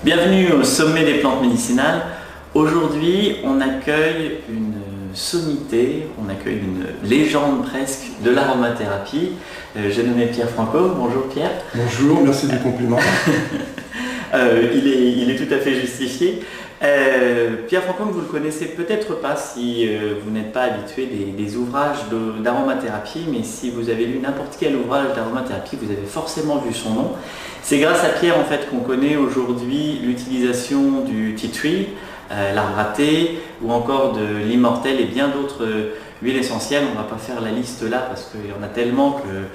Bienvenue au sommet des plantes médicinales. Aujourd'hui, on accueille une sommité, on accueille une légende presque de l'aromathérapie. J'ai nommé Pierre Franco. Bonjour Pierre. Bonjour, merci du compliment. Il est tout à fait justifié. Pierre Franco, vous ne le connaissez peut-être pas si vous n'êtes pas habitué des ouvrages d'aromathérapie, mais si vous avez lu n'importe quel ouvrage d'aromathérapie, vous avez forcément vu son nom. C'est grâce à Pierre en fait qu'on connaît aujourd'hui l'utilisation du tea tree, l'arbre à thé ou encore de l'immortel et bien d'autres huiles essentielles. On ne va pas faire la liste là parce qu'il y en a tellement que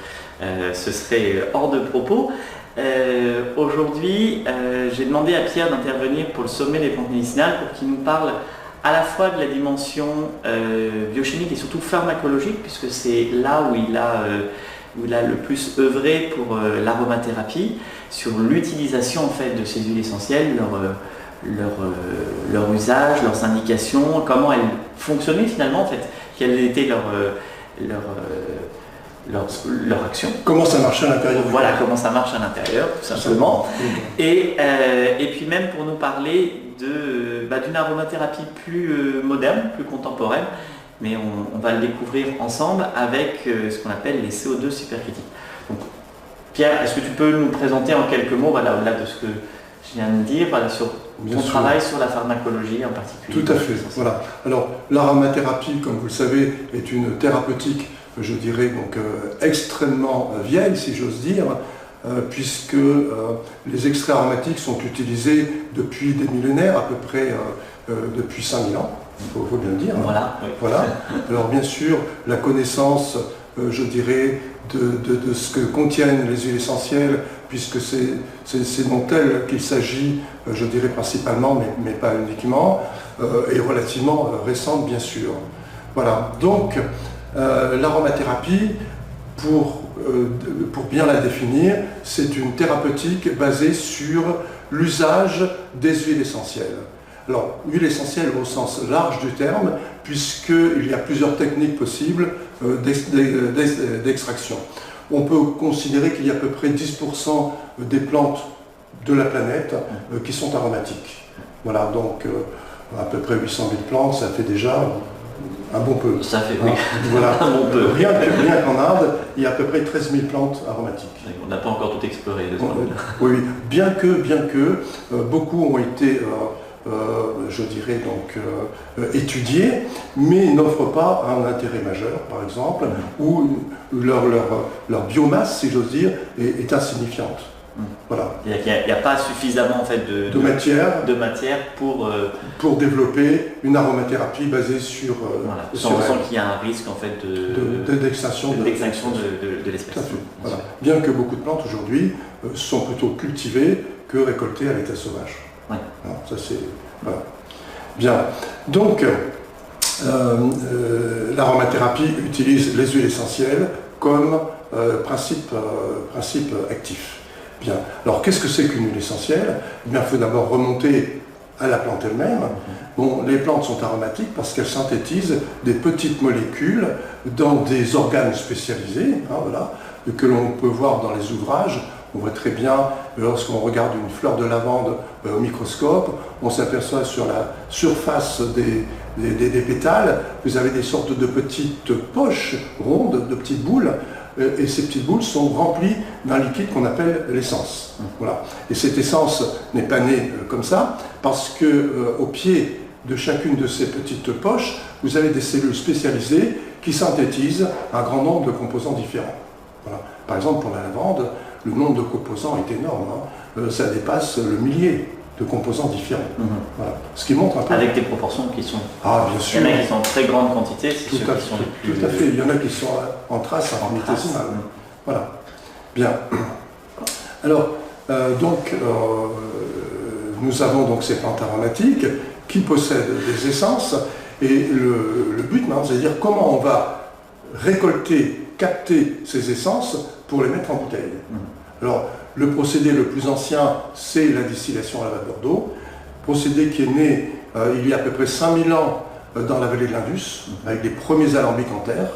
ce serait hors de propos. Aujourd'hui, j'ai demandé à Pierre d'intervenir pour le sommet des plantes médicinales pour qu'il nous parle à la fois de la dimension biochimique et surtout pharmacologique, puisque c'est là où il a le plus œuvré pour l'aromathérapie, sur l'utilisation en fait de ces huiles essentielles, leur usage, leurs indications, comment elles fonctionnaient finalement en fait, quelle était leur action. Comment ça marche à l'intérieur. Voilà, comment ça marche à l'intérieur, tout simplement. Et puis même pour nous parler d'une aromathérapie plus moderne, plus contemporaine, mais on va le découvrir ensemble avec ce qu'on appelle les CO2 supercritiques. Donc, Pierre, est-ce que tu peux nous présenter en quelques mots, voilà, au-delà de ce que je viens de dire, voilà, sur ton travail sur la pharmacologie en particulier. Tout à fait, voilà. Alors, l'aromathérapie, comme vous le savez, est une thérapeutique, je dirais, donc extrêmement vieille, si j'ose dire, puisque les extraits aromatiques sont utilisés depuis des millénaires, à peu près depuis 5000 ans, il faut bien le dire. Voilà. Oui. Voilà. Alors bien sûr, la connaissance, je dirais, de ce que contiennent les huiles essentielles, puisque c'est dont elles qu'il s'agit, je dirais principalement, mais pas uniquement, est relativement récente, bien sûr. Voilà. Donc, l'aromathérapie, pour bien la définir, c'est une thérapeutique basée sur l'usage des huiles essentielles. Alors, huile essentielle au sens large du terme, puisqu'il y a plusieurs techniques possibles d'extraction. On peut considérer qu'il y a à peu près 10% des plantes de la planète qui sont aromatiques. Voilà, donc à peu près 800 000 plantes, ça fait déjà un bon peu. Ça fait, oui. Voilà. Un bon peu. Rien qu'en Inde, il y a à peu près 13 000 plantes aromatiques. On n'a pas encore tout exploré. Oui, bien que beaucoup ont été, je dirais donc, étudiés, mais n'offrent pas un intérêt majeur, par exemple, où leur biomasse, si j'ose dire, est insignifiante. Voilà. Il n'y a pas suffisamment en fait, de matière pour développer une aromathérapie basée sur... voilà, sans qu'il y ait un risque en fait, d'extinction de l'espèce. Voilà. Bien que beaucoup de plantes aujourd'hui sont plutôt cultivées que récoltées à l'état sauvage. Ouais. Alors, ça c'est... Voilà. Bien. Donc, l'aromathérapie utilise les huiles essentielles comme principe actif. Bien. Alors, qu'est-ce que c'est qu'une huile essentielle? Eh bien, il faut d'abord remonter à la plante elle-même. Bon, les plantes sont aromatiques parce qu'elles synthétisent des petites molécules dans des organes spécialisés, voilà, que l'on peut voir dans les ouvrages. On voit très bien, lorsqu'on regarde une fleur de lavande au microscope, on s'aperçoit sur la surface des pétales, vous avez des sortes de petites poches rondes, de petites boules, et ces petites boules sont remplies d'un liquide qu'on appelle l'essence. Voilà. Et cette essence n'est pas née comme ça, parce qu'au pied de chacune de ces petites poches, vous avez des cellules spécialisées qui synthétisent un grand nombre de composants différents. Voilà. Par exemple, pour la lavande, le nombre de composants est énorme. Ça dépasse le millier de composants différents. Voilà. Ce qui montre un peu... Avec des proportions qui sont... Ah, bien sûr. Il y en a qui sont en très grande quantité, c'est ceux qui sont les plus... Tout à fait. Il y en a qui sont en traces, en mimétisimale. Voilà. Bien. Alors, nous avons donc ces plantes aromatiques qui possèdent des essences, et le but, c'est-à-dire comment on va récolter, capter ces essences pour les mettre en bouteille. Alors, le procédé le plus ancien, c'est la distillation à la vapeur d'eau, procédé qui est né il y a à peu près 5000 ans dans la vallée de l'Indus, avec les premiers alambics en terre,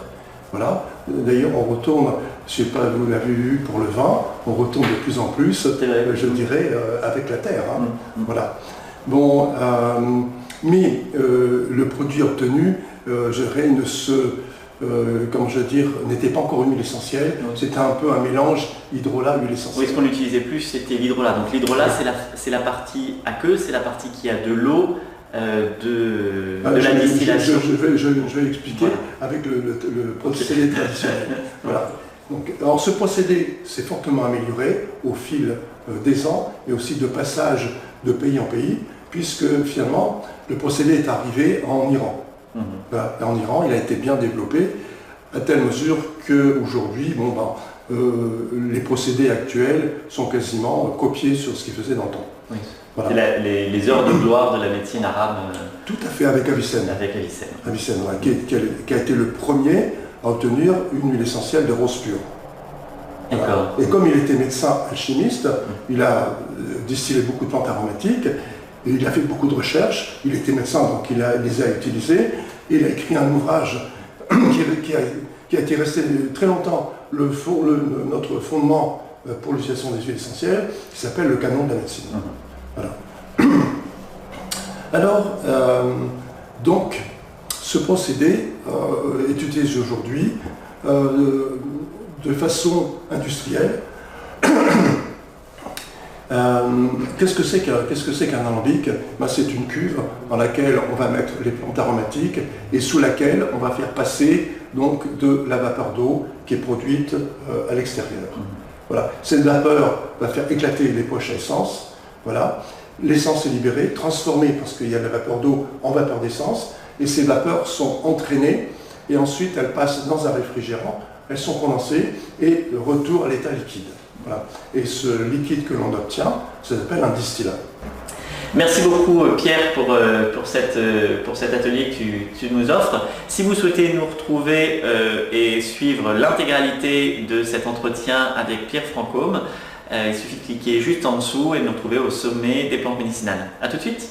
Voilà. D'ailleurs, on retourne, je ne sais pas, vous l'avez vu pour le vin, on retourne de plus en plus, je dirais, avec la terre. Hein. Voilà. Bon, mais le produit obtenu, je dirais, ne se, comment je veux dire, n'était pas encore une huile essentielle. C'était un peu un mélange hydrolat, huile essentielle. Oui, ce qu'on utilisait plus, c'était l'hydrolat. Donc l'hydrolat, c'est la partie aqueuse, c'est la partie qui a de l'eau. De la distillation. Je vais expliquer avec le procédé traditionnel. Voilà. Donc, alors ce procédé s'est fortement amélioré au fil des ans et aussi de passage de pays en pays, puisque finalement le procédé est arrivé en Iran. Voilà. Et en Iran, il a été bien développé à telle mesure qu'aujourd'hui, bon, les procédés actuels sont quasiment copiés sur ce qu'ils faisaient dans le temps. Oui. Voilà. Les heures de gloire de la médecine arabe. Tout à fait, avec Avicenne. Avec Avicenne. Avicenne, ouais, qui a été le premier à obtenir une huile essentielle de rose pure. Voilà. Et comme il était médecin alchimiste, il a distillé beaucoup de plantes aromatiques, et il a fait beaucoup de recherches, il était médecin, donc il les a utilisées, et il a écrit un ouvrage qui a été resté très longtemps notre fondement pour l'utilisation des huiles essentielles, qui s'appelle le canon de la médecine. Voilà. Alors, donc, ce procédé est utilisé aujourd'hui de façon industrielle. Qu'est-ce que c'est qu'un alambic? C'est une cuve dans laquelle on va mettre les plantes aromatiques et sous laquelle on va faire passer donc de la vapeur d'eau qui est produite à l'extérieur. Voilà. Cette vapeur va faire éclater les poches à essence. Voilà. L'essence est libérée, transformée, parce qu'il y a de la vapeur d'eau, en vapeur d'essence, et ces vapeurs sont entraînées, et ensuite elles passent dans un réfrigérant, elles sont condensées, et le retour à l'état liquide. Voilà. Et ce liquide que l'on obtient, ça s'appelle un distillat. Merci beaucoup Pierre pour cet atelier que tu nous offres. Si vous souhaitez nous retrouver et suivre l'intégralité de cet entretien avec Pierre Francôme, il suffit de cliquer juste en dessous et de nous retrouver au sommet des plantes médicinales. A tout de suite.